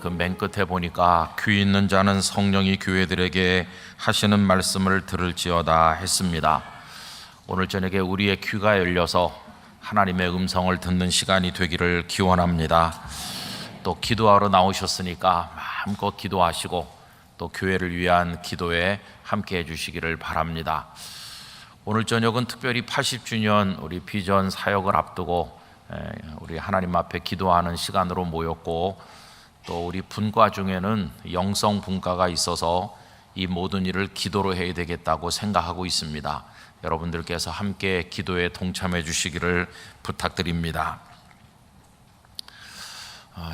그 맨 끝에 보니까 귀 있는 자는 성령이 교회들에게 하시는 말씀을 들을지어다 했습니다. 오늘 저녁에 우리의 귀가 열려서 하나님의 음성을 듣는 시간이 되기를 기원합니다. 또 기도하러 나오셨으니까 마음껏 기도하시고 또 교회를 위한 기도에 함께 해주시기를 바랍니다. 오늘 저녁은 특별히 80주년 우리 비전 사역을 앞두고 우리 하나님 앞에 기도하는 시간으로 모였고, 또 우리 분과 중에는 영성 분과가 있어서 이 모든 일을 기도로 해야 되겠다고 생각하고 있습니다. 여러분들께서 함께 기도에 동참해 주시기를 부탁드립니다.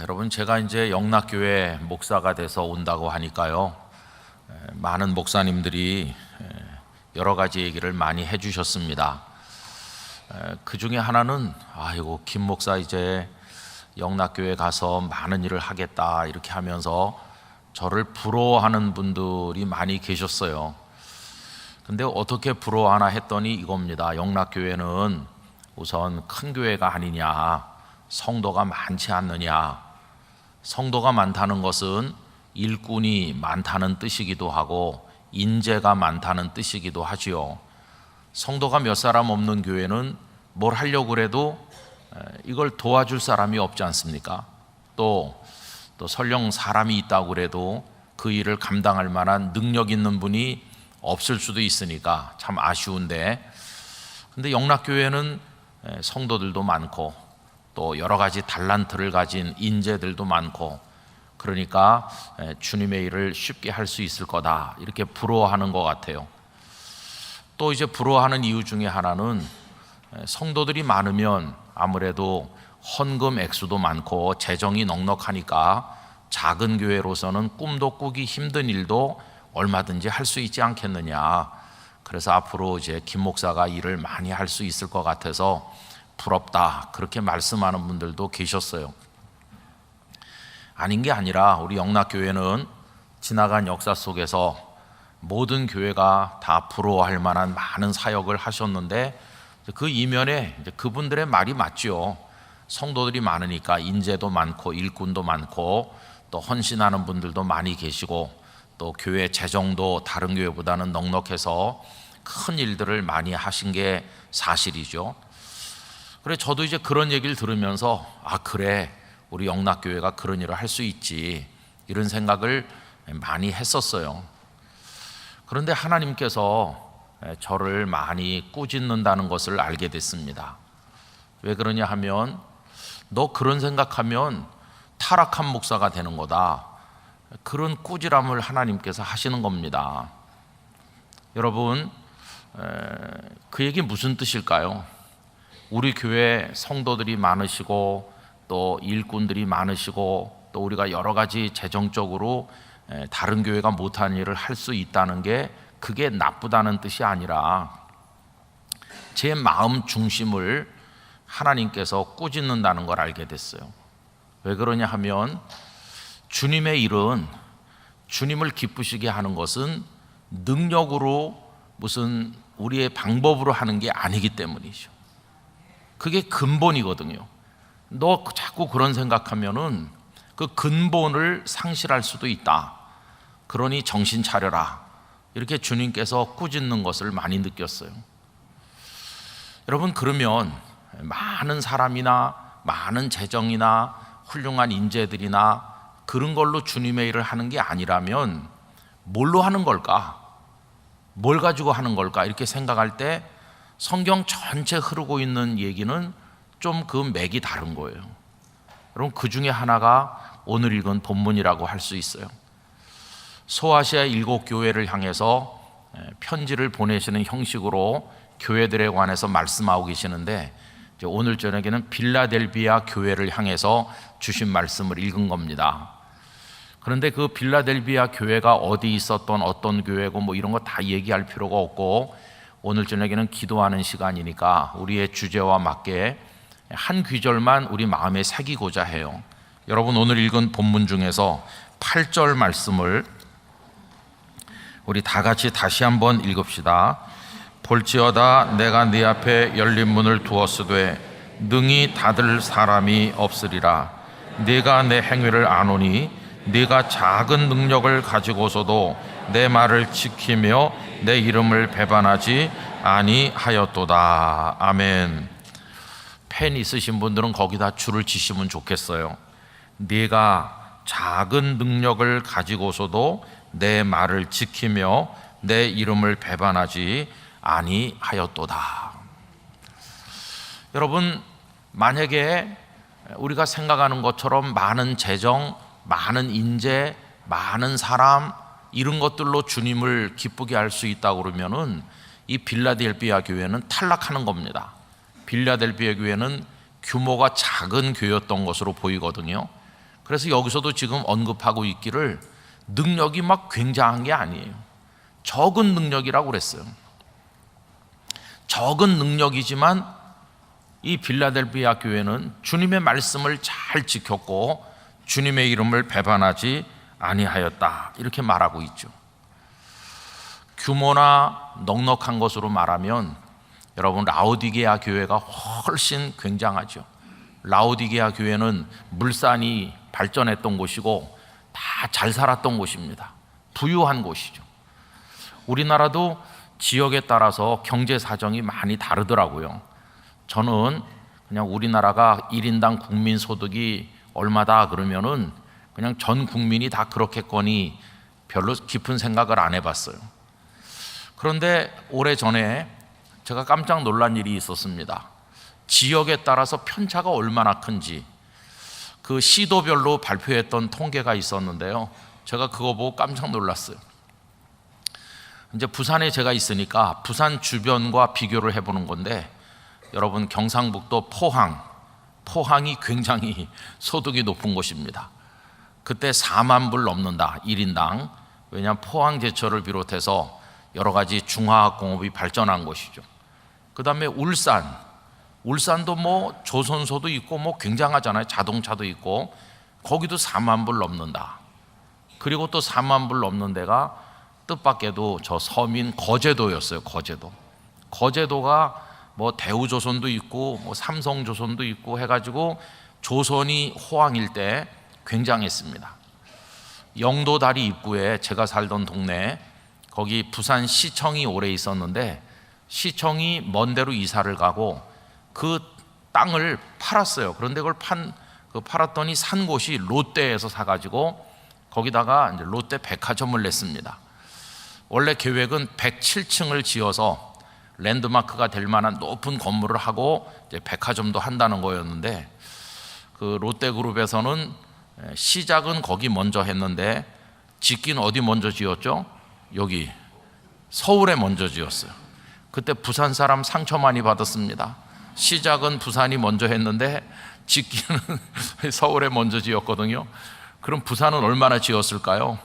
여러분, 제가 이제 영락교회 목사가 돼서 온다고 하니까요, 많은 목사님들이 여러 가지 얘기를 많이 해주셨습니다. 그 중에 하나는 아이고, 김 목사 이제 영락교회 가서 많은 일을 하겠다 이렇게 하면서 저를 부러워하는 분들이 많이 계셨어요. 근데 어떻게 부러워하나 했더니 이겁니다. 영락교회는 우선 큰 교회가 아니냐, 성도가 많지 않느냐. 성도가 많다는 것은 일꾼이 많다는 뜻이기도 하고 인재가 많다는 뜻이기도 하지요. 성도가 몇 사람 없는 교회는 뭘 하려고 그래도 이걸 도와줄 사람이 없지 않습니까? 또 설령 사람이 있다고 그래도 그 일을 감당할 만한 능력 있는 분이 없을 수도 있으니까 참 아쉬운데, 근데 영락교회는 성도들도 많고 또 여러 가지 달란트를 가진 인재들도 많고, 그러니까 주님의 일을 쉽게 할 수 있을 거다 이렇게 부러워하는 것 같아요. 또 이제 부러워하는 이유 중에 하나는 성도들이 많으면 아무래도 헌금 액수도 많고 재정이 넉넉하니까 작은 교회로서는 꿈도 꾸기 힘든 일도 얼마든지 할 수 있지 않겠느냐. 그래서 앞으로 이제 김 목사가 일을 많이 할 수 있을 것 같아서 부럽다 그렇게 말씀하는 분들도 계셨어요. 아닌 게 아니라 우리 영락교회는 지나간 역사 속에서 모든 교회가 다 부러워할 만한 많은 사역을 하셨는데, 그 이면에 그분들의 말이 맞죠. 성도들이 많으니까 인재도 많고 일꾼도 많고 또 헌신하는 분들도 많이 계시고 또 교회 재정도 다른 교회보다는 넉넉해서 큰 일들을 많이 하신 게 사실이죠. 그래, 저도 이제 그런 얘기를 들으면서 그래, 우리 영락교회가 그런 일을 할 수 있지 이런 생각을 많이 했었어요. 그런데 하나님께서 저를 많이 꾸짖는다는 것을 알게 됐습니다. 왜 그러냐 하면, 너 그런 생각하면 타락한 목사가 되는 거다, 그런 꾸지람을 하나님께서 하시는 겁니다. 여러분, 그 얘기 무슨 뜻일까요? 우리 교회 성도들이 많으시고 또 일꾼들이 많으시고 또 우리가 여러 가지 재정적으로 다른 교회가 못하는 일을 할 수 있다는 게 그게 나쁘다는 뜻이 아니라 제 마음 중심을 하나님께서 꾸짖는다는 걸 알게 됐어요. 왜 그러냐 하면, 주님의 일은, 주님을 기쁘시게 하는 것은 능력으로 무슨 우리의 방법으로 하는 게 아니기 때문이죠. 그게 근본이거든요. 너 자꾸 그런 생각하면은 그 근본을 상실할 수도 있다. 그러니 정신 차려라. 이렇게 주님께서 꾸짖는 것을 많이 느꼈어요. 여러분, 그러면 많은 사람이나 많은 재정이나 훌륭한 인재들이나 그런 걸로 주님의 일을 하는 게 아니라면 뭘로 하는 걸까? 뭘 가지고 하는 걸까? 이렇게 생각할 때 성경 전체 흐르고 있는 얘기는 좀 그 맥이 다른 거예요. 여러분, 그 중에 하나가 오늘 읽은 본문이라고 할 수 있어요. 소아시아 7교회를 향해서 편지를 보내시는 형식으로 교회들에 관해서 말씀하고 계시는데, 오늘 저녁에는 빌라델비아 교회를 향해서 주신 말씀을 읽은 겁니다. 그런데 그 빌라델비아 교회가 어디 있었던 어떤 교회고 뭐 이런 거 다 얘기할 필요가 없고, 오늘 저녁에는 기도하는 시간이니까 우리의 주제와 맞게 한 구절만 우리 마음에 새기고자 해요. 여러분, 오늘 읽은 본문 중에서 8절 말씀을 우리 다 같이 다시 한번 읽읍시다. 볼지어다 내가 네 앞에 열린 문을 두었으되 능히 닫을 사람이 없으리라. 네가 내 행위를 아노니 네가 작은 능력을 가지고서도 내 말을 지키며 내 이름을 배반하지 아니하였도다. 아멘. 펜 있으신 분들은 거기다 줄을 치시면 좋겠어요. 네가 작은 능력을 가지고서도 내 말을 지키며 내 이름을 배반하지 아니하였도다. 여러분, 만약에 우리가 생각하는 것처럼 많은 재정, 많은 인재, 많은 사람 이런 것들로 주님을 기쁘게 할 수 있다고 그러면은 이 빌라델피아 교회는 탈락하는 겁니다. 빌라델피아 교회는 규모가 작은 교회였던 것으로 보이거든요. 그래서 여기서도 지금 언급하고 있기를 능력이 막 굉장한 게 아니에요. 적은 능력이라고 그랬어요. 적은 능력이지만 이 빌라델피아 교회는 주님의 말씀을 잘 지켰고 주님의 이름을 배반하지 아니하였다, 이렇게 말하고 있죠. 규모나 넉넉한 것으로 말하면 여러분, 라오디게아 교회가 훨씬 굉장하죠. 라오디게아 교회는 물산이 발전했던 곳이고 다 잘 살았던 곳입니다. 부유한 곳이죠. 우리나라도 지역에 따라서 경제 사정이 많이 다르더라고요. 저는 그냥 우리나라가 1인당 국민 소득이 얼마다 그러면은 그냥 전 국민이 다 그렇겠거니 별로 깊은 생각을 안 해봤어요. 그런데 오래전에 제가 깜짝 놀란 일이 있었습니다. 지역에 따라서 편차가 얼마나 큰지 그 시도별로 발표했던 통계가 있었는데요. 제가 그거 보고 깜짝 놀랐어요. 이제 부산에 제가 있으니까 부산 주변과 비교를 해보는 건데, 여러분, 경상북도 포항이 굉장히 소득이 높은 곳입니다. 그때 4만 불 넘는다, 1인당. 왜냐하면 포항 제철을 비롯해서 여러 가지 중화학공업이 발전한 곳이죠. 그 다음에 울산도 뭐 조선소도 있고 뭐 굉장하잖아요. 자동차도 있고 거기도 4만 불 넘는다. 그리고 또 4만 불 넘는 데가 뜻밖에도 저 서민 거제도였어요. 거제도가 뭐 대우조선도 있고 뭐 삼성조선도 있고 해가지고 조선이 호황일 때 굉장했습니다. 영도다리 입구에 제가 살던 동네, 거기 부산시청이 오래 있었는데 시청이 먼 데로 이사를 가고 그 땅을 팔았어요. 그런데 그걸 팔았더니 산 곳이 롯데에서 사가지고 거기다가 이제 롯데 백화점을 냈습니다. 원래 계획은 107층을 지어서 랜드마크가 될 만한 높은 건물을 하고 이제 백화점도 한다는 거였는데, 그 롯데그룹에서는 시작은 거기 먼저 했는데 짓기는 어디 먼저 지었죠? 여기 서울에 먼저 지었어요. 그때 부산 사람 상처 많이 받았습니다. 시작은 부산이 먼저 했는데 짓기는 서울에 먼저 지었거든요. 그럼 부산은 얼마나 지었을까요?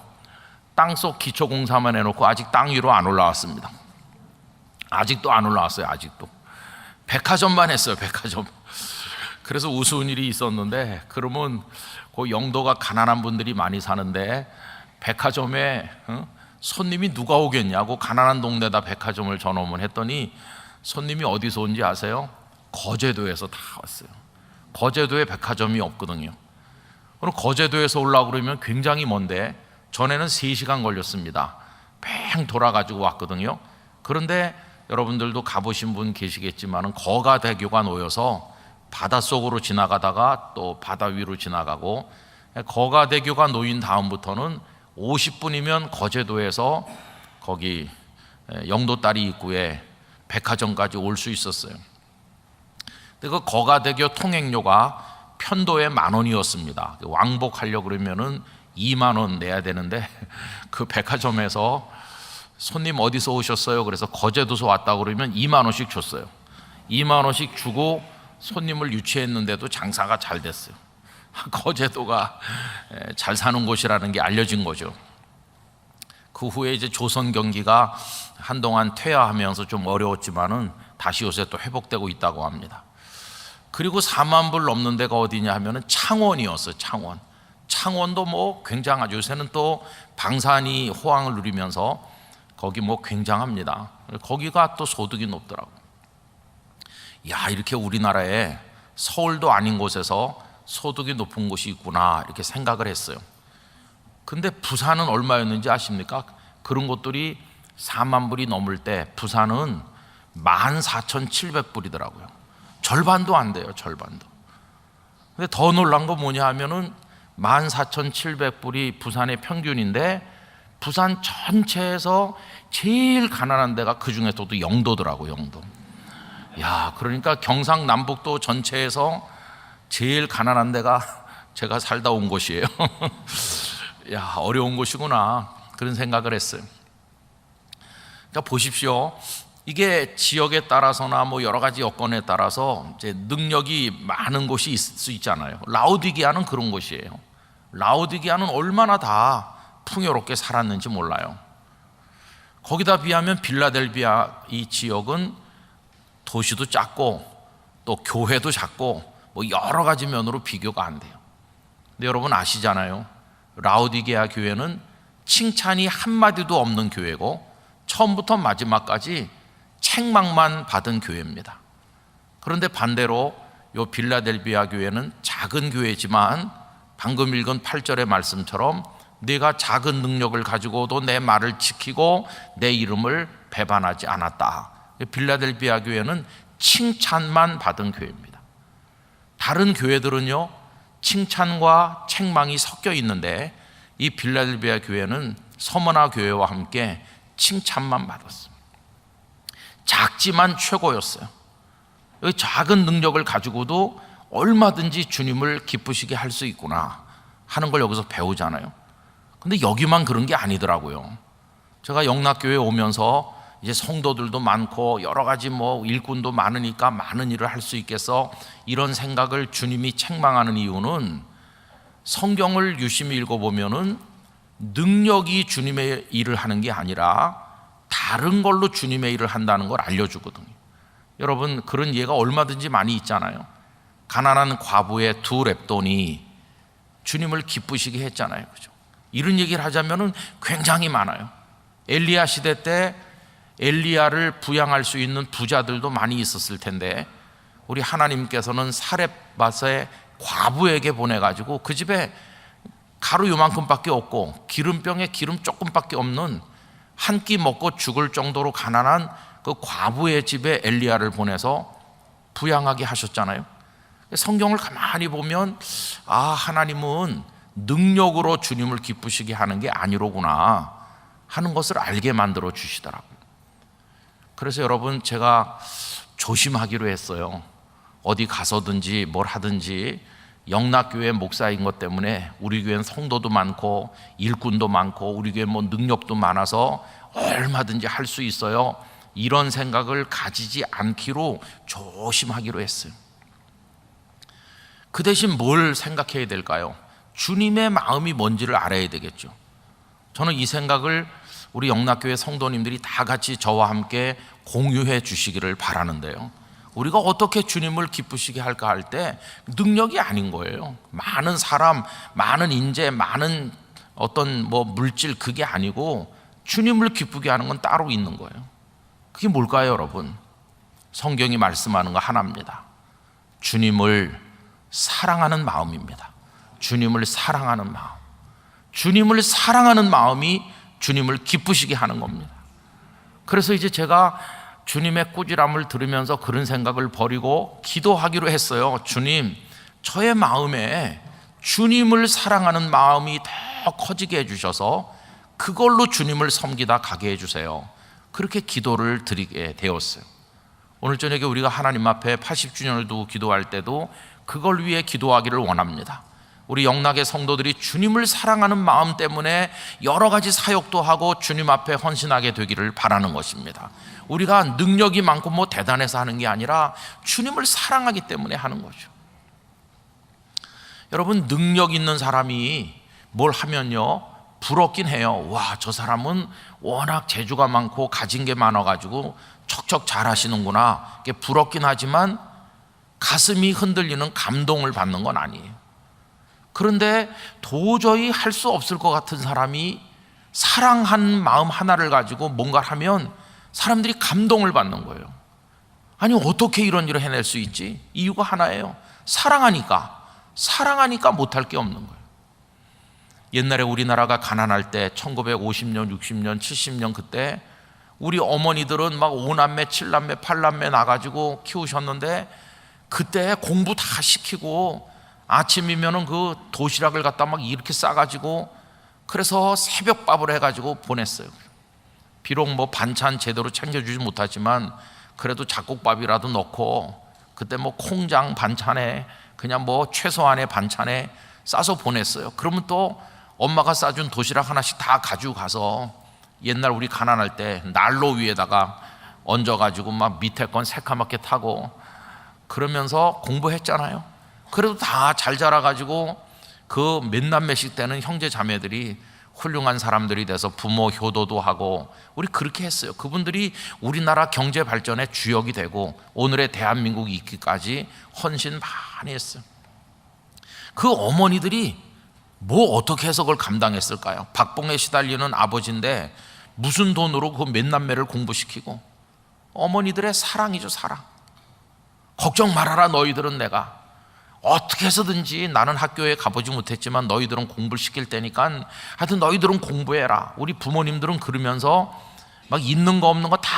땅속 기초공사만 해놓고 아직 땅 위로 안 올라왔습니다. 아직도 안 올라왔어요. 아직도 백화점만 했어요. 백화점. 그래서 우스운 일이 있었는데, 그러면 그 영도가 가난한 분들이 많이 사는데 백화점에 손님이 누가 오겠냐고 가난한 동네다 백화점을 전업을 했더니 손님이 어디서 온지 아세요? 거제도에서 다 왔어요. 거제도에 백화점이 없거든요. 그럼 거제도에서 오려고 그러면 굉장히 먼데, 전에는 3시간 걸렸습니다. 뺑 돌아가지고 왔거든요. 그런데 여러분들도 가보신 분 계시겠지만 거가대교가 놓여서 바닷속으로 지나가다가 또 바다 위로 지나가고, 거가대교가 놓인 다음부터는 50분이면 거제도에서 거기 영도다리 입구에 백화점까지 올 수 있었어요. 근데 그 거가대교 통행료가 편도에 10,000원이었습니다. 왕복하려고 그러면은 2만 원 내야 되는데 그 백화점에서 손님 어디서 오셨어요? 그래서 거제도에서 왔다고 그러면 2만 원씩 줬어요. 2만 원씩 주고 손님을 유치했는데도 장사가 잘 됐어요. 거제도가 잘 사는 곳이라는 게 알려진 거죠. 그 후에 이제 조선 경기가 한동안 퇴화하면서 좀 어려웠지만은 다시 요새 또 회복되고 있다고 합니다. 그리고 4만 불 넘는 데가 어디냐 하면은 창원이었어요. 창원도 뭐 굉장하죠. 요새는 또 방산이 호황을 누리면서 거기 뭐 굉장합니다. 거기가 또 소득이 높더라고요. 야, 이렇게 우리나라에 서울도 아닌 곳에서 소득이 높은 곳이 있구나, 이렇게 생각을 했어요. 근데 부산은 얼마였는지 아십니까? 그런 곳들이 4만 불이 넘을 때 부산은 14,700불이더라고요. 절반도 안 돼요, 절반도. 근데 더 놀란 거 뭐냐 하면은 14,700불이 부산의 평균인데 부산 전체에서 제일 가난한 데가 그 중에서도 영도더라고요, 영도. 야, 그러니까 경상남북도 전체에서 제일 가난한 데가 제가 살다 온 곳이에요. 야, 어려운 곳이구나. 그런 생각을 했어요. 그러니까 보십시오. 이게 지역에 따라서나 뭐 여러 가지 여건에 따라서 이제 능력이 많은 곳이 있을 수 있잖아요. 라오디게아는 그런 곳이에요. 라오디게아는 얼마나 다 풍요롭게 살았는지 몰라요. 거기다 비하면 빌라델비아 이 지역은 도시도 작고 또 교회도 작고 뭐 여러 가지 면으로 비교가 안 돼요. 근데 여러분 아시잖아요. 라오디게아 교회는 칭찬이 한마디도 없는 교회고 처음부터 마지막까지 책망만 받은 교회입니다. 그런데 반대로 이 빌라델비아 교회는 작은 교회지만 방금 읽은 8절의 말씀처럼 내가 작은 능력을 가지고도 내 말을 지키고 내 이름을 배반하지 않았다. 빌라델비아 교회는 칭찬만 받은 교회입니다. 다른 교회들은요 칭찬과 책망이 섞여 있는데 이 빌라델비아 교회는 서머나 교회와 함께 칭찬만 받았습니다. 작지만 최고였어요. 여기 작은 능력을 가지고도 얼마든지 주님을 기쁘시게 할 수 있구나 하는 걸 여기서 배우잖아요. 근데 여기만 그런 게 아니더라고요. 제가 영락교회에 오면서 이제 성도들도 많고 여러 가지 뭐 일꾼도 많으니까 많은 일을 할 수 있겠어 이런 생각을 주님이 책망하는 이유는 성경을 유심히 읽어보면은 능력이 주님의 일을 하는 게 아니라 다른 걸로 주님의 일을 한다는 걸 알려주거든요. 여러분 그런 예가 얼마든지 많이 있잖아요. 가난한 과부의 2렙돈이 주님을 기쁘시게 했잖아요. 그죠? 이런 얘기를 하자면은 굉장히 많아요. 엘리야 시대 때 엘리야를 부양할 수 있는 부자들도 많이 있었을 텐데 우리 하나님께서는 사렙밭의 과부에게 보내가지고 그 집에 가루 요만큼밖에 없고 기름병에 기름 조금밖에 없는 한 끼 먹고 죽을 정도로 가난한 그 과부의 집에 엘리야를 보내서 부양하게 하셨잖아요. 성경을 가만히 보면 아, 하나님은 능력으로 주님을 기쁘시게 하는 게 아니로구나 하는 것을 알게 만들어 주시더라고요. 그래서 여러분 제가 조심하기로 했어요. 어디 가서든지 뭘 하든지 영락교회 목사인 것 때문에 우리 교회는 성도도 많고 일꾼도 많고 우리 교회 뭐 능력도 많아서 얼마든지 할 수 있어요. 이런 생각을 가지지 않기로 조심하기로 했어요. 그 대신 뭘 생각해야 될까요? 주님의 마음이 뭔지를 알아야 되겠죠. 저는 이 생각을 우리 영락교회 성도님들이 다 같이 저와 함께 공유해 주시기를 바라는데요. 우리가 어떻게 주님을 기쁘시게 할까 할 때 능력이 아닌 거예요. 많은 사람, 많은 인재, 많은 어떤 뭐 물질 그게 아니고 주님을 기쁘게 하는 건 따로 있는 거예요. 그게 뭘까요, 여러분? 성경이 말씀하는 거 하나입니다. 주님을 사랑하는 마음입니다. 주님을 사랑하는 마음. 주님을 사랑하는 마음이 주님을 기쁘시게 하는 겁니다. 그래서 이제 제가 주님의 꾸지람을 들으면서 그런 생각을 버리고 기도하기로 했어요. 주님, 저의 마음에 주님을 사랑하는 마음이 더 커지게 해주셔서 그걸로 주님을 섬기다 가게 해주세요. 그렇게 기도를 드리게 되었어요. 오늘 저녁에 우리가 하나님 앞에 80주년을 두고 기도할 때도 그걸 위해 기도하기를 원합니다. 우리 영락의 성도들이 주님을 사랑하는 마음 때문에 여러 가지 사역도 하고 주님 앞에 헌신하게 되기를 바라는 것입니다. 우리가 능력이 많고 뭐 대단해서 하는 게 아니라 주님을 사랑하기 때문에 하는 거죠. 여러분 능력 있는 사람이 뭘 하면요 부럽긴 해요. 와, 저 사람은 워낙 재주가 많고 가진 게 많아가지고 척척 잘하시는구나. 이게 부럽긴 하지만 가슴이 흔들리는 감동을 받는 건 아니에요. 그런데 도저히 할 수 없을 것 같은 사람이 사랑한 마음 하나를 가지고 뭔가를 하면 사람들이 감동을 받는 거예요. 아니 어떻게 이런 일을 해낼 수 있지? 이유가 하나예요. 사랑하니까 못할 게 없는 거예요. 옛날에 우리나라가 가난할 때 1950년, 60년, 70년 그때 우리 어머니들은 막 5남매, 7남매, 8남매 나가지고 키우셨는데 그때 공부 다 시키고 아침이면은 그 도시락을 갖다 막 이렇게 싸가지고 그래서 새벽밥을 해가지고 보냈어요. 비록 뭐 반찬 제대로 챙겨주지 못하지만 그래도 잡곡밥이라도 넣고 그때 뭐 콩장 반찬에 그냥 뭐 최소한의 반찬에 싸서 보냈어요. 그러면 또 엄마가 싸준 도시락 하나씩 다 가지고 가서 옛날 우리 가난할 때 난로 위에다가 얹어가지고 막 밑에 건 새카맣게 타고 그러면서 공부했잖아요. 그래도 다 잘 자라가지고 그 몇 남매씩 되는 형제 자매들이 훌륭한 사람들이 돼서 부모 효도도 하고 우리 그렇게 했어요. 그분들이 우리나라 경제 발전의 주역이 되고 오늘의 대한민국이 있기까지 헌신 많이 했어요. 그 어머니들이 뭐 어떻게 해서 그걸 감당했을까요? 박봉에 시달리는 아버지인데 무슨 돈으로 그 몇 남매를 공부시키고 어머니들의 사랑이죠, 사랑. 걱정 말아라 너희들은 내가 어떻게 해서든지 나는 학교에 가보지 못했지만 너희들은 공부를 시킬 테니까 하여튼 너희들은 공부해라. 우리 부모님들은 그러면서 막 있는 거 없는 거 다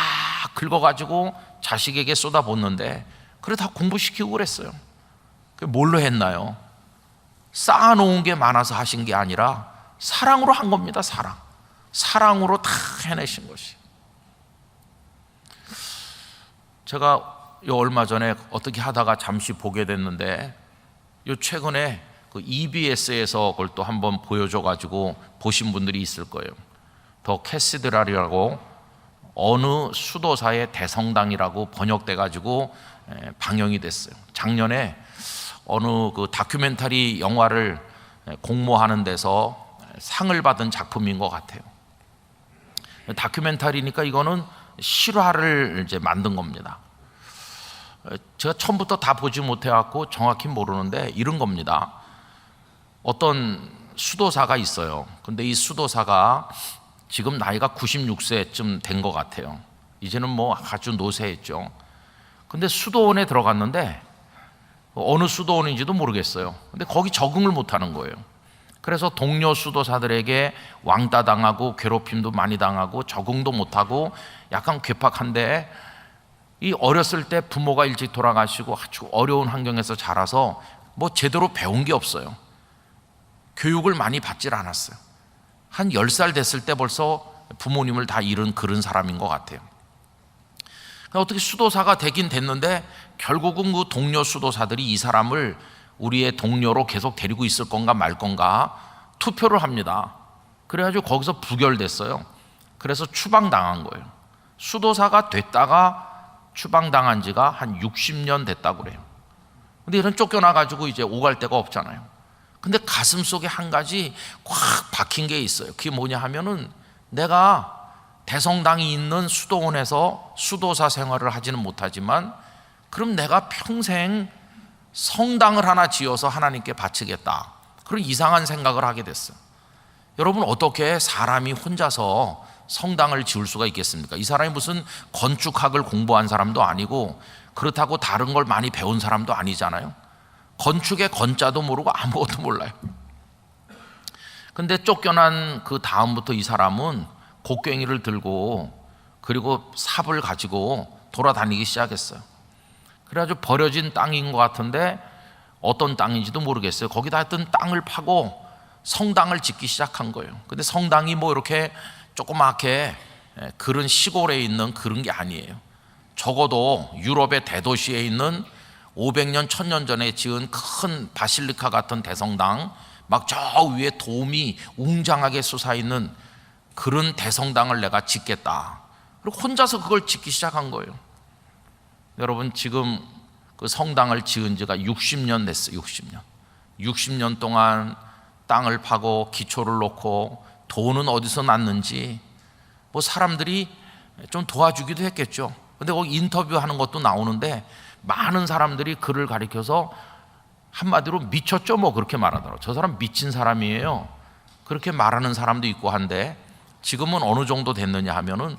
긁어가지고 자식에게 쏟아붓는데 그래 다 공부시키고 그랬어요. 그게 뭘로 했나요? 쌓아놓은 게 많아서 하신 게 아니라 사랑으로 한 겁니다. 사랑으로 다 해내신 것이. 제가 얼마 전에 어떻게 하다가 잠시 보게 됐는데 최근에 그 EBS에서 그걸 또 한번 보여줘가지고 보신 분들이 있을 거예요. 더 캐시드랄이라고 어느 수도사의 대성당이라고 번역돼가지고 방영이 됐어요. 작년에 어느 그 다큐멘터리 영화를 공모하는 데서 상을 받은 작품인 것 같아요. 다큐멘터리니까 이거는 실화를 이제 만든 겁니다. 제가 처음부터 다 보지 못해갖고 정확히 모르는데 이런 겁니다. 어떤 수도사가 있어요. 근데 이 수도사가 지금 나이가 96세쯤 된 것 같아요. 이제는 뭐 아주 노쇠했죠. 근데 수도원에 들어갔는데 어느 수도원인지도 모르겠어요. 근데 거기 적응을 못하는 거예요. 그래서 동료 수도사들에게 왕따 당하고 괴롭힘도 많이 당하고 적응도 못하고 약간 괴팍한데 이 어렸을 때 부모가 일찍 돌아가시고 아주 어려운 환경에서 자라서 뭐 제대로 배운 게 없어요. 교육을 많이 받질 않았어요. 한 10살 됐을 때 벌써 부모님을 다 잃은 그런 사람인 것 같아요. 어떻게 수도사가 되긴 됐는데 결국은 그 동료 수도사들이 이 사람을 우리의 동료로 계속 데리고 있을 건가 말 건가 투표를 합니다. 그래가지고 거기서 부결됐어요. 그래서 추방당한 거예요. 수도사가 됐다가 추방당한 지가 한 60년 됐다고 그래요. 근데 이런 쫓겨나가지고 이제 오갈 데가 없잖아요. 근데 가슴 속에 한 가지 꽉 박힌 게 있어요. 그게 뭐냐 하면은 내가 대성당이 있는 수도원에서 수도사 생활을 하지는 못하지만 그럼 내가 평생 성당을 하나 지어서 하나님께 바치겠다. 그런 이상한 생각을 하게 됐어요. 여러분 어떻게 사람이 혼자서 성당을 지을 수가 있겠습니까? 이 사람이 무슨 건축학을 공부한 사람도 아니고 그렇다고 다른 걸 많이 배운 사람도 아니잖아요. 건축의 건자도 모르고 아무것도 몰라요. 근데 쫓겨난 그 다음부터 이 사람은 곡괭이를 들고 그리고 삽을 가지고 돌아다니기 시작했어요. 그래가지고 버려진 땅인 것 같은데 어떤 땅인지도 모르겠어요. 거기다 하여튼 땅을 파고 성당을 짓기 시작한 거예요. 근데 성당이 뭐 이렇게 조그맣게 그런 시골에 있는 그런 게 아니에요. 적어도 유럽의 대도시에 있는 500년, 1000년 전에 지은 큰 바실리카 같은 대성당, 막 저 위에 돔이 웅장하게 솟아있는 그런 대성당을 내가 짓겠다. 그리고 혼자서 그걸 짓기 시작한 거예요. 여러분 지금 그 성당을 지은 지가 60년 됐어요. 60년 동안 땅을 파고 기초를 놓고 돈은 어디서 났는지 뭐 사람들이 좀 도와주기도 했겠죠. 근데 거기 인터뷰하는 것도 나오는데 많은 사람들이 그를 가리켜서 한마디로 미쳤죠 뭐 그렇게 말하더라고요. 저 사람 미친 사람이에요. 그렇게 말하는 사람도 있고 한데 지금은 어느 정도 됐느냐 하면은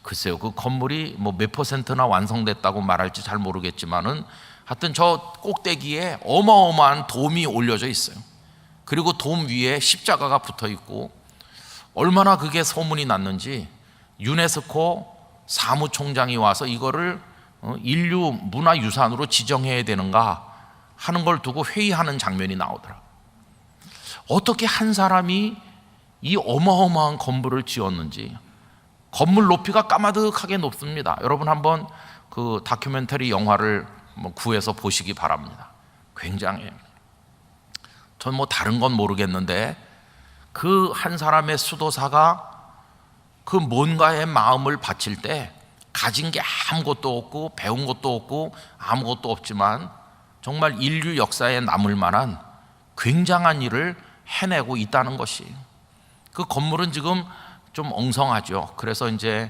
글쎄요 그 건물이 뭐 몇 %나 완성됐다고 말할지 잘 모르겠지만은 하여튼 저 꼭대기에 어마어마한 돔이 올려져 있어요. 그리고 돔 위에 십자가가 붙어 있고, 얼마나 그게 소문이 났는지 유네스코 사무총장이 와서 이거를 인류 문화유산으로 지정해야 되는가 하는 걸 두고 회의하는 장면이 나오더라고요. 어떻게 한 사람이 이 어마어마한 건물을 지었는지. 건물 높이가 까마득하게 높습니다. 여러분 한번 그 다큐멘터리 영화를 구해서 보시기 바랍니다. 굉장해요. 전 뭐 다른 건 모르겠는데 그 한 사람의 수도사가 그 뭔가의 마음을 바칠 때 가진 게 아무것도 없고 배운 것도 없고 아무것도 없지만 정말 인류 역사에 남을 만한 굉장한 일을 해내고 있다는 것이. 그 건물은 지금 좀 엉성하죠. 그래서 이제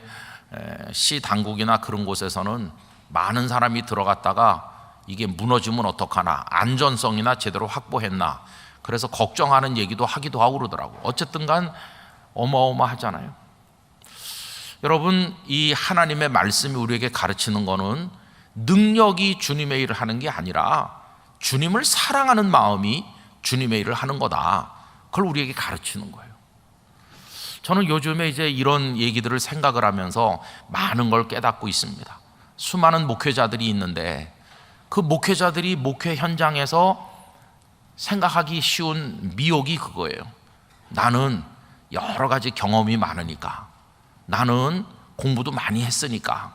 시 당국이나 그런 곳에서는 많은 사람이 들어갔다가 이게 무너지면 어떡하나, 안전성이나 제대로 확보했나, 그래서 걱정하는 얘기도 하기도 하고 그러더라고요. 어쨌든 간 어마어마하잖아요. 여러분, 이 하나님의 말씀이 우리에게 가르치는 거는 능력이 주님의 일을 하는 게 아니라 주님을 사랑하는 마음이 주님의 일을 하는 거다. 그걸 우리에게 가르치는 거예요. 저는 요즘에 이제 이런 얘기들을 생각을 하면서 많은 걸 깨닫고 있습니다. 수많은 목회자들이 있는데 그 목회자들이 목회 현장에서 생각하기 쉬운 미혹이 그거예요. 나는 여러 가지 경험이 많으니까, 나는 공부도 많이 했으니까,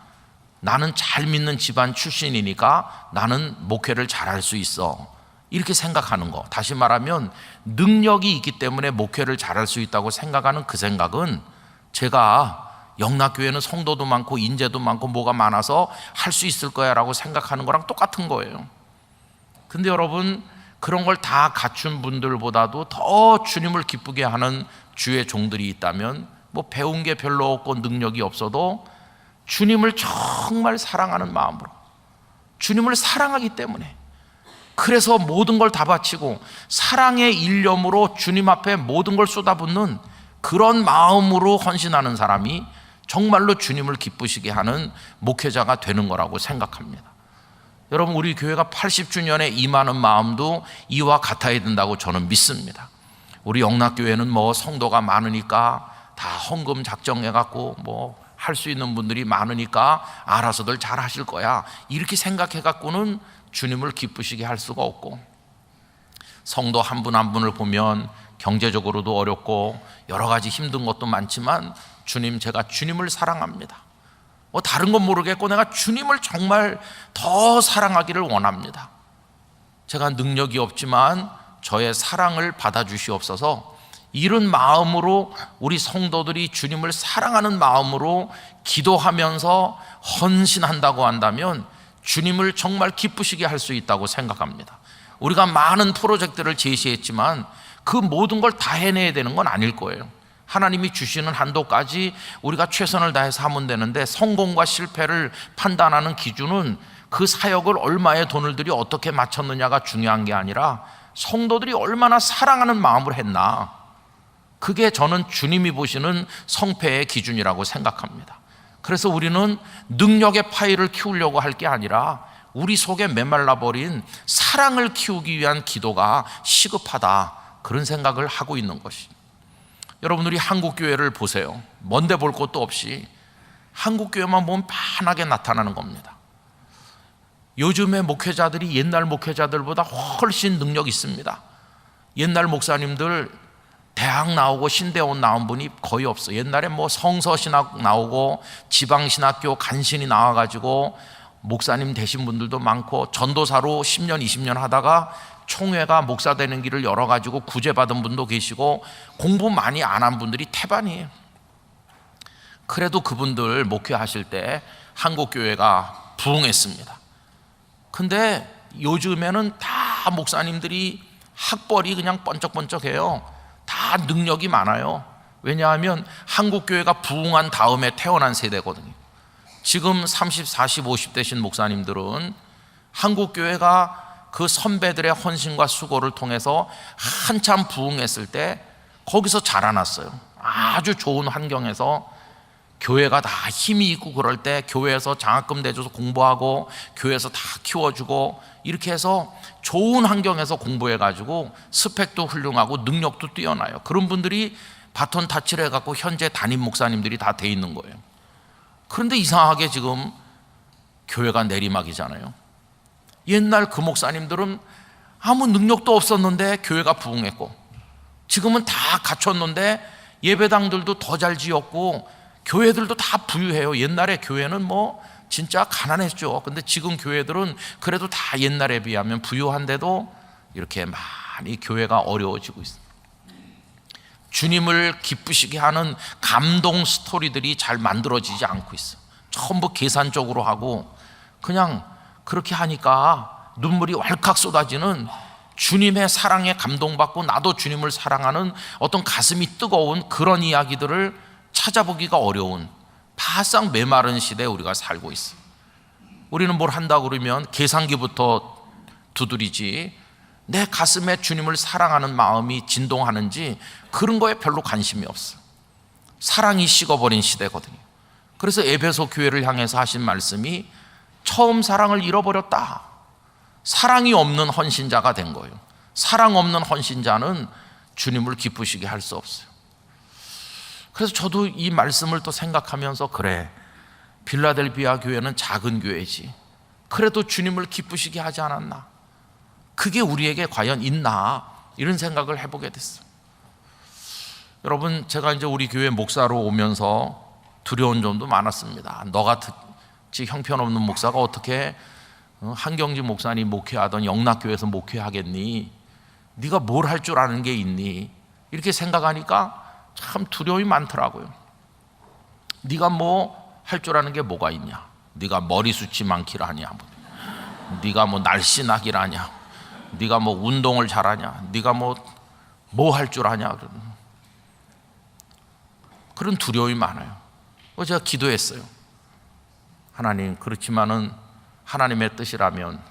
나는 잘 믿는 집안 출신이니까 나는 목회를 잘할 수 있어, 이렇게 생각하는 거. 다시 말하면 능력이 있기 때문에 목회를 잘할 수 있다고 생각하는 그 생각은 제가 영락교회는 성도도 많고 인재도 많고 뭐가 많아서 할 수 있을 거야 라고 생각하는 거랑 똑같은 거예요. 근데 여러분, 그런 걸 다 갖춘 분들보다도 더 주님을 기쁘게 하는 주의 종들이 있다면, 뭐 배운 게 별로 없고 능력이 없어도 주님을 정말 사랑하는 마음으로, 주님을 사랑하기 때문에, 그래서 모든 걸 다 바치고 사랑의 일념으로 주님 앞에 모든 걸 쏟아붓는 그런 마음으로 헌신하는 사람이 정말로 주님을 기쁘시게 하는 목회자가 되는 거라고 생각합니다. 여러분, 우리 교회가 80주년에 임하는 마음도 이와 같아야 된다고 저는 믿습니다. 우리 영락교회는 뭐 성도가 많으니까 다 헌금 작정해갖고 뭐 할 수 있는 분들이 많으니까 알아서들 잘 하실 거야, 이렇게 생각해갖고는 주님을 기쁘시게 할 수가 없고, 성도 한 분 한 분을 보면 경제적으로도 어렵고 여러 가지 힘든 것도 많지만 주님, 제가 주님을 사랑합니다, 뭐 다른 건 모르겠고 내가 주님을 정말 더 사랑하기를 원합니다. 제가 능력이 없지만 저의 사랑을 받아주시옵소서, 이런 마음으로 우리 성도들이 주님을 사랑하는 마음으로 기도하면서 헌신한다고 한다면 주님을 정말 기쁘시게 할 수 있다고 생각합니다. 우리가 많은 프로젝트를 제시했지만 그 모든 걸 다 해내야 되는 건 아닐 거예요. 하나님이 주시는 한도까지 우리가 최선을 다해서 하면 되는데, 성공과 실패를 판단하는 기준은 그 사역을 얼마의 돈을 들여 어떻게 마쳤느냐가 중요한 게 아니라 성도들이 얼마나 사랑하는 마음으로 했나, 그게 저는 주님이 보시는 성패의 기준이라고 생각합니다. 그래서 우리는 능력의 파이를 키우려고 할 게 아니라 우리 속에 메말라버린 사랑을 키우기 위한 기도가 시급하다, 그런 생각을 하고 있는 것이. 여러분, 우리 한국교회를 보세요. 먼데 볼 것도 없이 한국교회만 보면 환하게 나타나는 겁니다. 요즘의 목회자들이 옛날 목회자들보다 훨씬 능력 있습니다. 옛날 목사님들 대학 나오고 신대원 나온 분이 거의 없어요. 옛날에 뭐 성서신학 나오고 지방신학교 간신히 나와가지고 목사님 되신 분들도 많고, 전도사로 10년 20년 하다가 총회가 목사 되는 길을 열어가지고 구제받은 분도 계시고, 공부 많이 안 한 분들이 태반이에요. 그래도 그분들 목회하실 때 한국교회가 부흥했습니다. 근데 요즘에는 다 목사님들이 학벌이 그냥 번쩍번쩍해요. 다 능력이 많아요. 왜냐하면 한국교회가 부흥한 다음에 태어난 세대거든요. 지금 30, 40, 50대신 목사님들은 한국교회가 그 선배들의 헌신과 수고를 통해서 한참 부흥했을 때 거기서 자라났어요. 아주 좋은 환경에서 교회가 다 힘이 있고 그럴 때 교회에서 장학금 내줘서 공부하고 교회에서 다 키워주고 이렇게 해서 좋은 환경에서 공부해가지고 스펙도 훌륭하고 능력도 뛰어나요. 그런 분들이 바톤 타치를 해갖고 현재 담임 목사님들이 다 돼 있는 거예요. 그런데 이상하게 지금 교회가 내리막이잖아요. 옛날 그 목사님들은 아무 능력도 없었는데 교회가 부흥했고, 지금은 다 갖췄는데 예배당들도 더 잘 지었고 교회들도 다 부유해요. 옛날에 교회는 뭐 진짜 가난했죠. 근데 지금 교회들은 그래도 다 옛날에 비하면 부유한데도 이렇게 많이 교회가 어려워지고 있습니다. 주님을 기쁘시게 하는 감동 스토리들이 잘 만들어지지 않고 있어요. 전부 계산적으로 하고 그냥 그렇게 하니까 눈물이 왈칵 쏟아지는, 주님의 사랑에 감동받고 나도 주님을 사랑하는 어떤 가슴이 뜨거운 그런 이야기들을 찾아보기가 어려운 바싹 메마른 시대에 우리가 살고 있어요. 우리는 뭘 한다 그러면 계산기부터 두드리지 내 가슴에 주님을 사랑하는 마음이 진동하는지 그런 거에 별로 관심이 없어요. 사랑이 식어버린 시대거든요. 그래서 에베소 교회를 향해서 하신 말씀이 처음 사랑을 잃어버렸다. 사랑이 없는 헌신자가 된 거예요. 사랑 없는 헌신자는 주님을 기쁘시게 할 수 없어요. 그래서 저도 이 말씀을 또 생각하면서 그래, 빌라델비아 교회는 작은 교회지, 그래도 주님을 기쁘시게 하지 않았나, 그게 우리에게 과연 있나, 이런 생각을 해보게 됐어요. 여러분, 제가 이제 우리 교회 목사로 오면서 두려운 점도 많았습니다. 너같이 형편없는 목사가 어떻게 한경지 목사님 목회하던 영락교회에서 목회하겠니? 네가 뭘 할 줄 아는 게 있니? 이렇게 생각하니까 참 두려움이 많더라고요. 네가 뭐 할 줄 아는 게 뭐가 있냐? 네가 머리숱이 많기를 하냐? 네가 뭐 날씬하기를 하냐? 네가 뭐 운동을 잘하냐? 네가 뭐 할 줄 아냐? 그런 두려움이 많아요. 제가 기도했어요. 하나님, 그렇지만은 하나님의 뜻이라면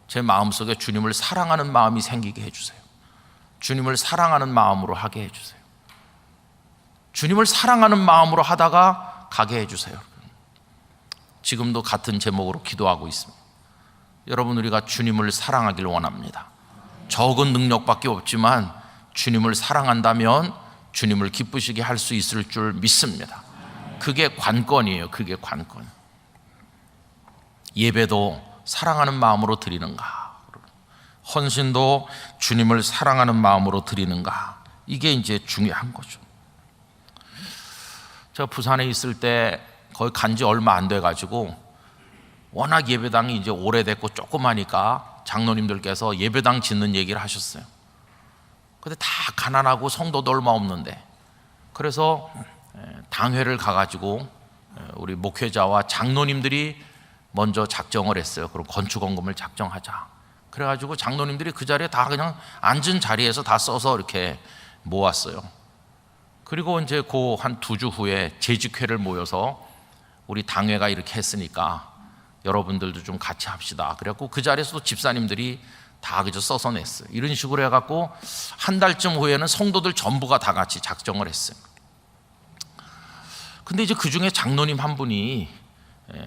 제 마음속에 주님을 사랑하는 마음이 생기게 해주세요. 주님을 사랑하는 마음으로 하게 해주세요. 주님을 사랑하는 마음으로 하다가 가게 해주세요. 지금도 같은 제목으로 기도하고 있습니다. 여러분, 우리가 주님을 사랑하길 원합니다. 적은 능력밖에 없지만 주님을 사랑한다면 주님을 기쁘시게 할 수 있을 줄 믿습니다. 그게 관건이에요. 그게 관건. 예배도 사랑하는 마음으로 드리는가, 헌신도 주님을 사랑하는 마음으로 드리는가, 이게 이제 중요한 거죠. 제가 부산에 있을 때 거기 간지 얼마 안 돼가지고 워낙 예배당이 이제 오래됐고 조그마니까 장로님들께서 예배당 짓는 얘기를 하셨어요. 근데 다 가난하고 성도도 얼마 없는데, 그래서 당회를 가가지고 우리 목회자와 장로님들이 먼저 작정을 했어요. 그럼 건축원금을 작정하자. 그래가지고 장로님들이 그 자리에 다 그냥 앉은 자리에서 다 써서 이렇게 모았어요. 그리고 이제 그 한 2주 후에 재직회를 모여서 우리 당회가 이렇게 했으니까 여러분들도 좀 같이 합시다. 그래갖고 그 자리에서도 집사님들이 다 그저 써서 냈어요. 이런 식으로 해갖고 한 달쯤 후에는 성도들 전부가 다 같이 작정을 했어요. 근데 이제 그 중에 장로님 한 분이,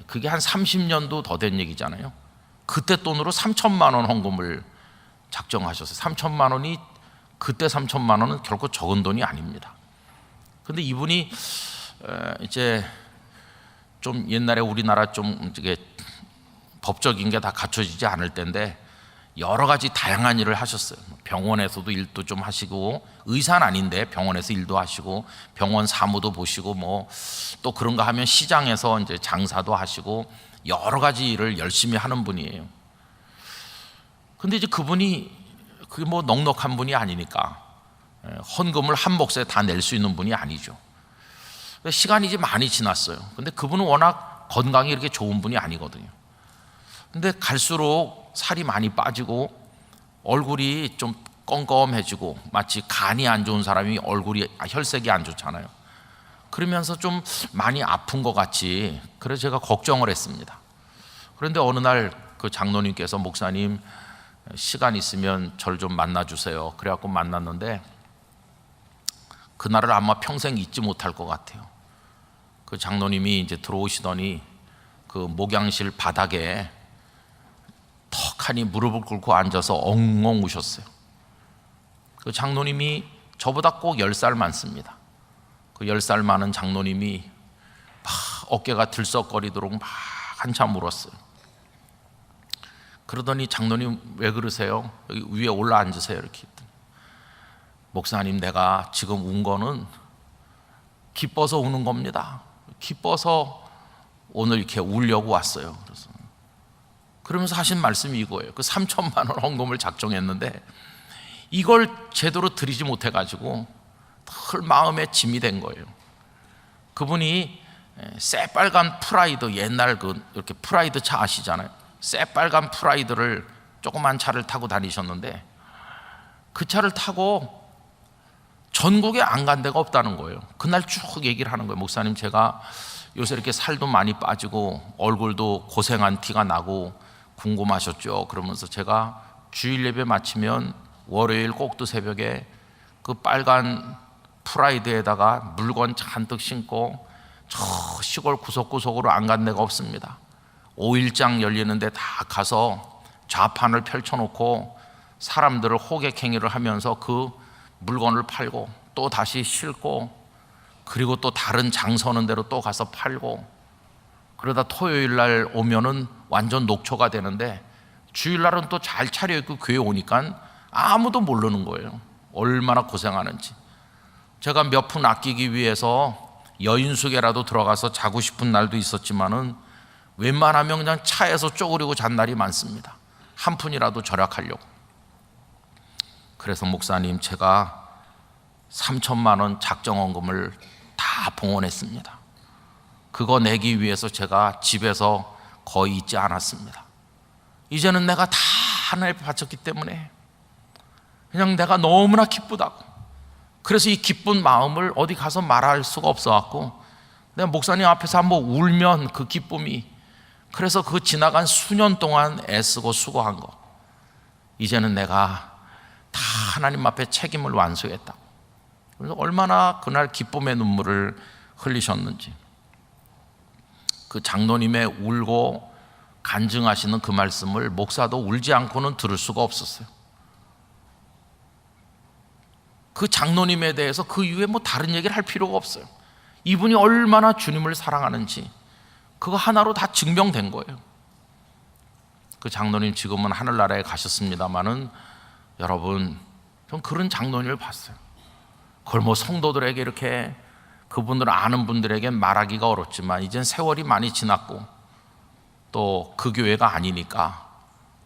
그게 한 30년도 더 된 얘기잖아요. 그때 돈으로 3천만 원 헌금을 작정하셨어요. 3천만 원이, 그때 3천만 원은 결코 적은 돈이 아닙니다. 근데 이분이 이제 좀 옛날에 우리나라 좀 이게 법적인 게 다 갖춰지지 않을 때인데 여러 가지 다양한 일을 하셨어요. 병원에서도 일도 좀 하시고, 의사는 아닌데 병원에서 일도 하시고, 병원 사무도 보시고, 뭐 또 그런가 하면 시장에서 이제 장사도 하시고, 여러 가지 일을 열심히 하는 분이에요. 근데 이제 그분이 그게 뭐 넉넉한 분이 아니니까 헌금을 한 몫에 다 낼 수 있는 분이 아니죠. 시간이 이제 많이 지났어요. 근데 그분은 워낙 건강이 이렇게 좋은 분이 아니거든요. 근데 갈수록 살이 많이 빠지고 얼굴이 좀 껌껌해지고, 마치 간이 안 좋은 사람이 얼굴이, 혈색이 안 좋잖아요. 그러면서 좀 많이 아픈 것 같이, 그래서 제가 걱정을 했습니다. 그런데 어느 날 그 장로님께서 목사님 시간 있으면 저를 좀 만나주세요. 그래갖고 만났는데 그날을 아마 평생 잊지 못할 것 같아요. 그 장로님이 이제 들어오시더니 그 목양실 바닥에 턱하니 무릎을 꿇고 앉아서 엉엉 우셨어요. 그 장로님이 저보다 꼭 10살 많습니다. 그 10살 많은 장로님이 막 어깨가 들썩거리도록 막 한참 울었어요. 그러더니 장로님 왜 그러세요? 여기 위에 올라 앉으세요. 이렇게 했더니, 목사님 내가 지금 운 거는 기뻐서 우는 겁니다. 기뻐서 오늘 이렇게 울려고 왔어요. 그러면서 하신 말씀이 이거예요. 그 3천만 원 헌금을 작정했는데 이걸 제대로 드리지 못해가지고 늘 마음에 짐이 된 거예요. 그분이 새빨간 프라이드, 옛날 그 이렇게 프라이드 차 아시잖아요. 새빨간 프라이드를 조그만 차를 타고 다니셨는데 그 차를 타고 전국에 안 간 데가 없다는 거예요. 그날 쭉 얘기를 하는 거예요. 목사님 제가 요새 이렇게 살도 많이 빠지고 얼굴도 고생한 티가 나고 궁금하셨죠? 그러면서 제가 주일 예배 마치면 월요일 꼭두 새벽에 그 빨간 프라이드에다가 물건 잔뜩 신고 저 시골 구석구석으로 안 간 데가 없습니다. 5일장 열리는데 다 가서 좌판을 펼쳐놓고 사람들을 호객행위를 하면서 그 물건을 팔고 또 다시 싣고 그리고 또 다른 장 서는 데로 또 가서 팔고 그러다 토요일 날 오면은 완전 녹초가 되는데 주일날은 또 잘 차려입고 교회 오니까 아무도 모르는 거예요. 얼마나 고생하는지. 제가 몇 푼 아끼기 위해서 여인숙에라도 들어가서 자고 싶은 날도 있었지만은 웬만하면 그냥 차에서 쪼그리고 잔 날이 많습니다. 한 푼이라도 절약하려고. 그래서 목사님 제가 3천만 원 작정헌금을 다 봉헌했습니다. 그거 내기 위해서 제가 집에서 거의 있지 않았습니다. 이제는 내가 다 하나님에 바쳤기 때문에 그냥 내가 너무나 기쁘다고. 그래서 이 기쁜 마음을 어디 가서 말할 수가 없어갖고 내가 목사님 앞에서 한번 울면 그 기쁨이, 그래서 그 지나간 수년 동안 애쓰고 수고한 거 이제는 내가 다 하나님 앞에 책임을 완수했다. 그래서 얼마나 그날 기쁨의 눈물을 흘리셨는지. 그 장로님의 울고 간증하시는 그 말씀을 목사도 울지 않고는 들을 수가 없었어요. 그 장로님에 대해서 그 이후에 뭐 다른 얘기를 할 필요가 없어요. 이분이 얼마나 주님을 사랑하는지 그거 하나로 다 증명된 거예요. 그 장로님 지금은 하늘나라에 가셨습니다마는 여러분 전 그런 장로님을 봤어요. 그걸 뭐 성도들에게 이렇게 그분들 아는 분들에게 말하기가 어렵지만 이젠 세월이 많이 지났고 또 그 교회가 아니니까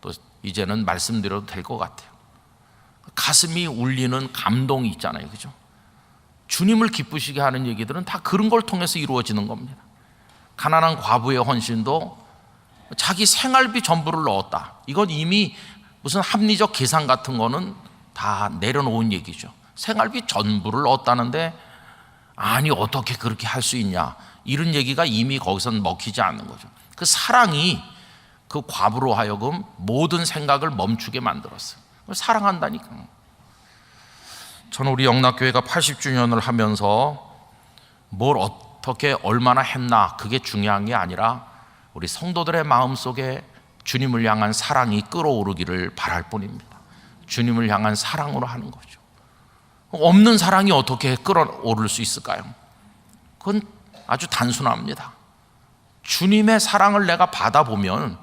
또 이제는 말씀드려도 될 것 같아요. 가슴이 울리는 감동이 있잖아요, 그죠? 주님을 기쁘시게 하는 얘기들은 다 그런 걸 통해서 이루어지는 겁니다. 가난한 과부의 헌신도 자기 생활비 전부를 넣었다. 이건 이미 무슨 합리적 계산 같은 거는 다 내려놓은 얘기죠. 생활비 전부를 넣었다는데 아니 어떻게 그렇게 할 수 있냐, 이런 얘기가 이미 거기선 먹히지 않는 거죠. 그 사랑이 그 과부로 하여금 모든 생각을 멈추게 만들었어요. 사랑한다니까. 저는 우리 영락교회가 80주년을 하면서 뭘 어떻게 얼마나 했나 그게 중요한 게 아니라 우리 성도들의 마음속에 주님을 향한 사랑이 끓어오르기를 바랄 뿐입니다. 주님을 향한 사랑으로 하는 거죠. 없는 사랑이 어떻게 끓어오를 수 있을까요? 그건 아주 단순합니다. 주님의 사랑을 내가 받아보면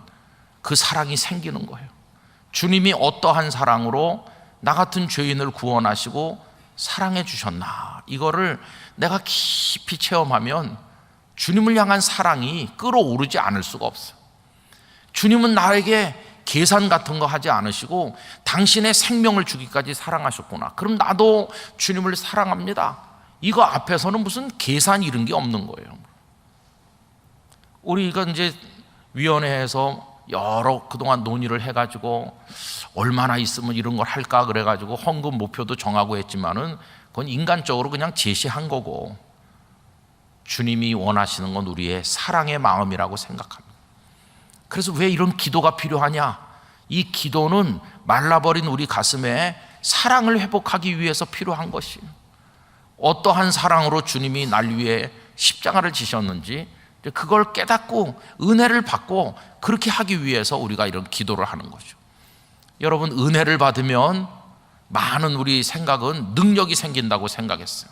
그 사랑이 생기는 거예요. 주님이 어떠한 사랑으로 나 같은 죄인을 구원하시고 사랑해 주셨나, 이거를 내가 깊이 체험하면 주님을 향한 사랑이 끓어오르지 않을 수가 없어요. 주님은 나에게 계산 같은 거 하지 않으시고 당신의 생명을 주기까지 사랑하셨구나, 그럼 나도 주님을 사랑합니다, 이거 앞에서는 무슨 계산 이런 게 없는 거예요. 우리가 이제 위원회에서 여러 그동안 논의를 해가지고 얼마나 있으면 이런 걸 할까 그래가지고 헌금 목표도 정하고 했지만은 그건 인간적으로 그냥 제시한 거고 주님이 원하시는 건 우리의 사랑의 마음이라고 생각합니다. 그래서 왜 이런 기도가 필요하냐? 이 기도는 말라버린 우리 가슴에 사랑을 회복하기 위해서 필요한 것이에요. 어떠한 사랑으로 주님이 날 위해 십자가를 지셨는지 그걸 깨닫고 은혜를 받고 그렇게 하기 위해서 우리가 이런 기도를 하는 거죠. 여러분, 은혜를 받으면 많은 우리 생각은 능력이 생긴다고 생각했어요.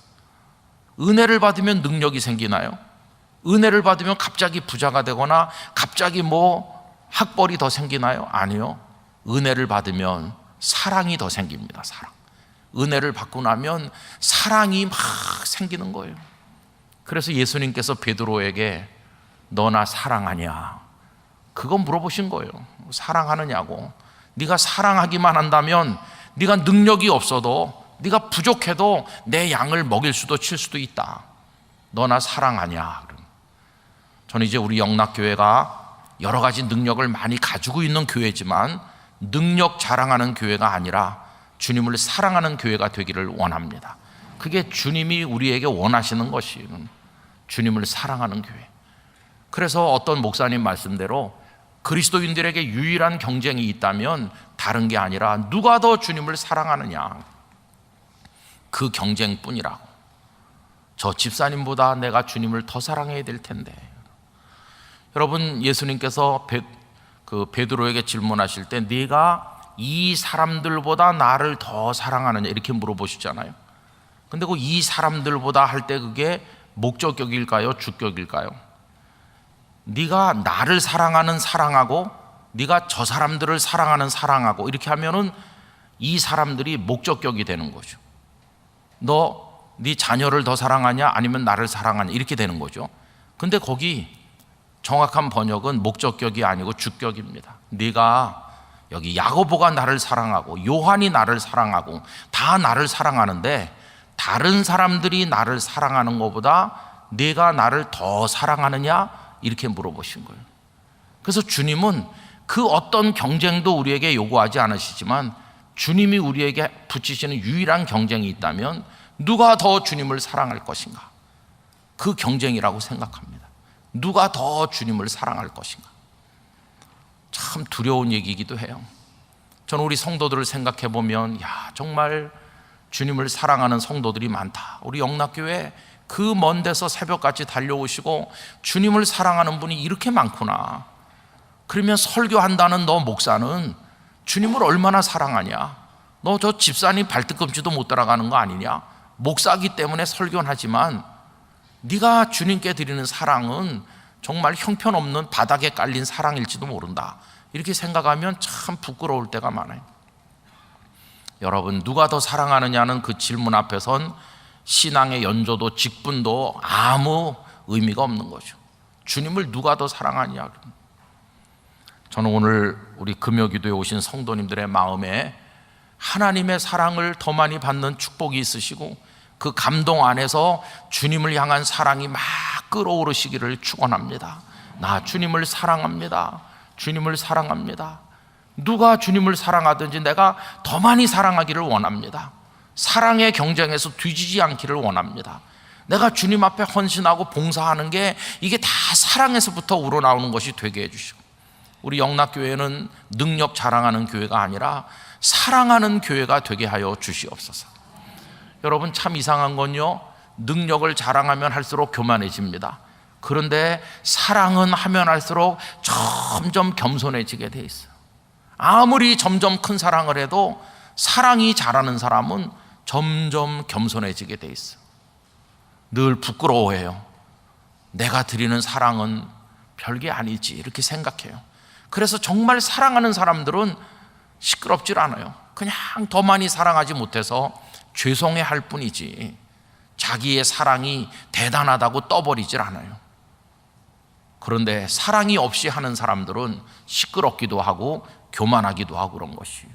은혜를 받으면 능력이 생기나요? 은혜를 받으면 갑자기 부자가 되거나 갑자기 학벌이 더 생기나요? 아니요. 은혜를 받으면 사랑이 더 생깁니다. 사랑. 은혜를 받고 나면 사랑이 막 생기는 거예요. 그래서 예수님께서 베드로에게 너 나 사랑하냐? 그거 물어보신 거예요. 사랑하느냐고. 네가 사랑하기만 한다면 네가 능력이 없어도 네가 부족해도 내 양을 먹일 수도 칠 수도 있다. 너 나 사랑하냐? 저는 이제 우리 영락교회가 여러 가지 능력을 많이 가지고 있는 교회지만 능력 자랑하는 교회가 아니라 주님을 사랑하는 교회가 되기를 원합니다. 그게 주님이 우리에게 원하시는 것이에요. 주님을 사랑하는 교회. 그래서 어떤 목사님 말씀대로 그리스도인들에게 유일한 경쟁이 있다면 다른 게 아니라 누가 더 주님을 사랑하느냐, 그 경쟁뿐이라고. 저 집사님보다 내가 주님을 더 사랑해야 될 텐데. 여러분, 예수님께서 베드로에게 질문하실 때 네가 이 사람들보다 나를 더 사랑하느냐 이렇게 물어보시잖아요. 근데 그 이 사람들보다 할 때 그게 목적격일까요? 주격일까요? 네가 나를 사랑하는 사랑하고 네가 저 사람들을 사랑하는 사랑하고 이렇게 하면은 이 사람들이 목적격이 되는 거죠. 너 네 자녀를 더 사랑하냐 아니면 나를 사랑하냐 이렇게 되는 거죠. 근데 거기 정확한 번역은 목적격이 아니고 주격입니다. 네가 여기 야고보가 나를 사랑하고 요한이 나를 사랑하고 다 나를 사랑하는데 다른 사람들이 나를 사랑하는 것보다 네가 나를 더 사랑하느냐 이렇게 물어보신 거예요. 그래서 주님은 그 어떤 경쟁도 우리에게 요구하지 않으시지만 주님이 우리에게 붙이시는 유일한 경쟁이 있다면 누가 더 주님을 사랑할 것인가, 그 경쟁이라고 생각합니다. 누가 더 주님을 사랑할 것인가. 참 두려운 얘기이기도 해요. 저는 우리 성도들을 생각해 보면 정말 주님을 사랑하는 성도들이 많다. 우리 영락교회 그 먼 데서 새벽같이 달려오시고 주님을 사랑하는 분이 이렇게 많구나. 그러면 설교한다는 너 목사는 주님을 얼마나 사랑하냐? 너 저 집사님 발뒤꿈치도 못 따라가는 거 아니냐? 목사기 때문에 설교는 하지만 네가 주님께 드리는 사랑은 정말 형편없는 바닥에 깔린 사랑일지도 모른다. 이렇게 생각하면 참 부끄러울 때가 많아요. 여러분, 누가 더 사랑하느냐는 그 질문 앞에선 신앙의 연조도 직분도 아무 의미가 없는 거죠. 주님을 누가 더 사랑하냐. 저는 오늘 우리 금요기도에 오신 성도님들의 마음에 하나님의 사랑을 더 많이 받는 축복이 있으시고 그 감동 안에서 주님을 향한 사랑이 막 끓어오르시기를 축원합니다. 나 주님을 사랑합니다. 주님을 사랑합니다. 누가 주님을 사랑하든지 내가 더 많이 사랑하기를 원합니다. 사랑의 경쟁에서 뒤지지 않기를 원합니다. 내가 주님 앞에 헌신하고 봉사하는 게 이게 다 사랑에서부터 우러나오는 것이 되게 해주시고, 우리 영락교회는 능력 자랑하는 교회가 아니라 사랑하는 교회가 되게 하여 주시옵소서. 여러분, 참 이상한 건요, 능력을 자랑하면 할수록 교만해집니다. 그런데 사랑은 하면 할수록 점점 겸손해지게 돼 있어요. 아무리 점점 큰 사랑을 해도 사랑이 잘하는 사람은 점점 겸손해지게 돼 있어요. 늘 부끄러워해요. 내가 드리는 사랑은 별게 아니지 이렇게 생각해요. 그래서 정말 사랑하는 사람들은 시끄럽질 않아요. 그냥 더 많이 사랑하지 못해서 죄송해할 뿐이지 자기의 사랑이 대단하다고 떠버리질 않아요. 그런데 사랑이 없이 하는 사람들은 시끄럽기도 하고 교만하기도 하고 그런 것이에요.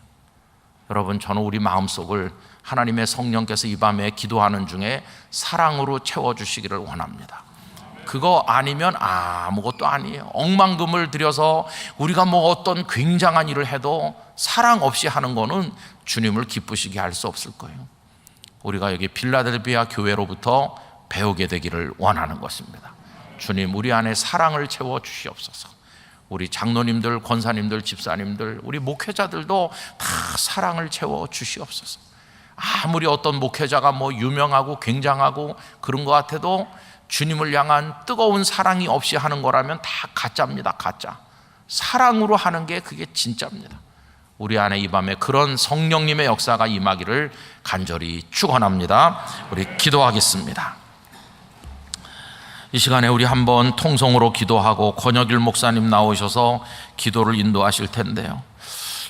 여러분, 저는 우리 마음속을 하나님의 성령께서 이 밤에 기도하는 중에 사랑으로 채워주시기를 원합니다. 그거 아니면 아무것도 아니에요. 억만금을 들여서 우리가 어떤 굉장한 일을 해도 사랑 없이 하는 거는 주님을 기쁘시게 할 수 없을 거예요. 우리가 여기 필라델피아 교회로부터 배우게 되기를 원하는 것입니다. 주님, 우리 안에 사랑을 채워 주시옵소서. 우리 장로님들, 권사님들, 집사님들, 우리 목회자들도 다 사랑을 채워 주시옵소서. 아무리 어떤 목회자가 유명하고 굉장하고 그런 것 같아도 주님을 향한 뜨거운 사랑이 없이 하는 거라면 다 가짜입니다. 가짜. 사랑으로 하는 게 그게 진짜입니다. 우리 안에 이 밤에 그런 성령님의 역사가 임하기를 간절히 축원합니다. 우리 기도하겠습니다. 이 시간에 우리 한번 통성으로 기도하고 권혁일 목사님 나오셔서 기도를 인도하실 텐데요.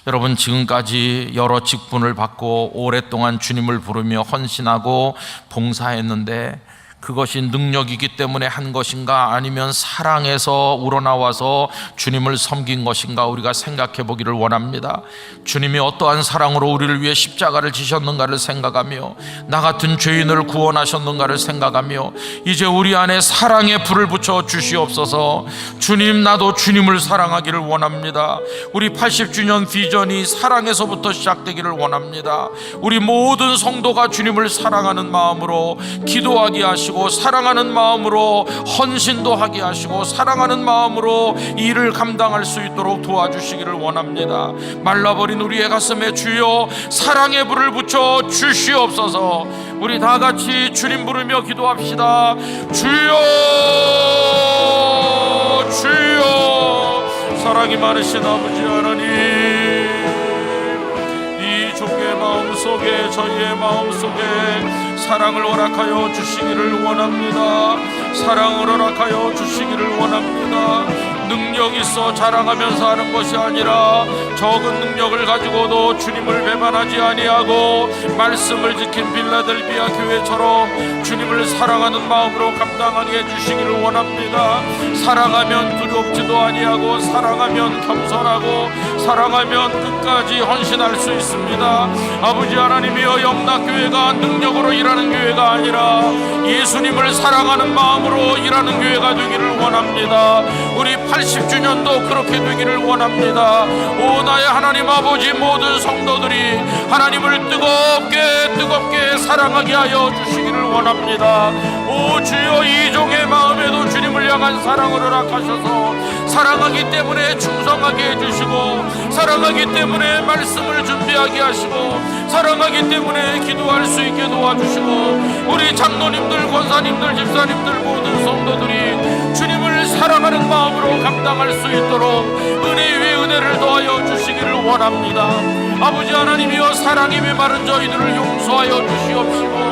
여러분, 지금까지 여러 직분을 받고 오랫동안 주님을 부르며 헌신하고 봉사했는데 그것이 능력이기 때문에 한 것인가, 아니면 사랑에서 우러나와서 주님을 섬긴 것인가, 우리가 생각해 보기를 원합니다. 주님이 어떠한 사랑으로 우리를 위해 십자가를 지셨는가를 생각하며 나 같은 죄인을 구원하셨는가를 생각하며 이제 우리 안에 사랑의 불을 붙여 주시옵소서. 주님, 나도 주님을 사랑하기를 원합니다. 우리 80주년 비전이 사랑에서부터 시작되기를 원합니다. 우리 모든 성도가 주님을 사랑하는 마음으로 기도하게 하시고, 사랑하는 마음으로 헌신도 하게 하시고, 사랑하는 마음으로 일을 감당할 수 있도록 도와주시기를 원합니다. 말라버린 우리의 가슴에 주여 사랑의 불을 붙여 주시옵소서. 우리 다 같이 주님 부르며 기도합시다. 주여, 주여. 사랑이 많으신 아버지 하나님, 이 종의 마음속에, 저희의 마음속에 사랑을 허락하여 주시기를 원합니다. 사랑을 허락하여 주시기를 원합니다. 능력 있어 자랑하면서 하는 것이 아니라 적은 능력을 가지고도 주님을 배반하지 아니하고 말씀을 지킨 빌라델비아 교회처럼 주님을 사랑하는 마음으로 감당하게 해주시기를 원합니다. 사랑하면 두렵지도 아니하고, 사랑하면 겸손하고, 사랑하면 끝까지 헌신할 수 있습니다. 아버지 하나님이여, 영락교회가 능력으로 일하는 교회가 아니라 예수님을 사랑하는 마음으로 일하는 교회가 되기를 원합니다. 우리 80주년도 그렇게 되기를 원합니다. 오 나의 하나님 아버지, 모든 성도들이 하나님을 뜨겁게 사랑하게 하여 주시기를 원합니다. 오 주여, 이종의 마음에도 주님을 향한 사랑을 허락하셔서 사랑하기 때문에 충성하게 해주시고, 사랑하기 때문에 말씀을 준비하게 하시고, 사랑하기 때문에 기도할 수 있게 도와주시고, 우리 장로님들, 권사님들, 집사님들, 모든 성도들이 주님을 사랑하는 마음으로 감당할 수 있도록 은혜 위에 은혜를 더하여 주시기를 원합니다. 아버지 하나님이여, 사랑이 메마른 저희들을 용서하여 주시옵시고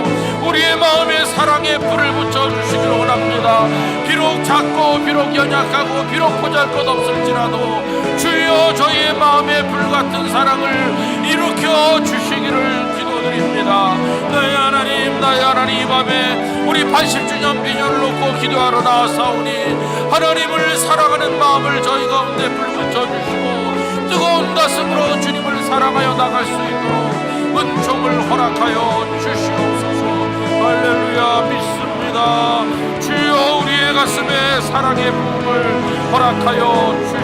우리의 마음에 사랑의 불을 붙여 주시기를 원합니다. 비록 작고 비록 연약하고 비록 보잘것없을지라도 주여, 저희의 마음에 불같은 사랑을 일으켜 주시기를 기도드립니다. 나의 하나님, 나의 하나님, 이 밤에 우리 80주년 비전을 놓고 기도하러 나왔사오니 하나님을 사랑하는 마음을 저희 가운데 불붙여 주시고 뜨거운 가슴으로 주님을 사랑하여 나갈 수 있도록 은총을 허락하여 주시옵소서. 할렐루야. 믿습니다. 주여, 우리의 가슴에 사랑의 부음을 허락하여 주시옵소서.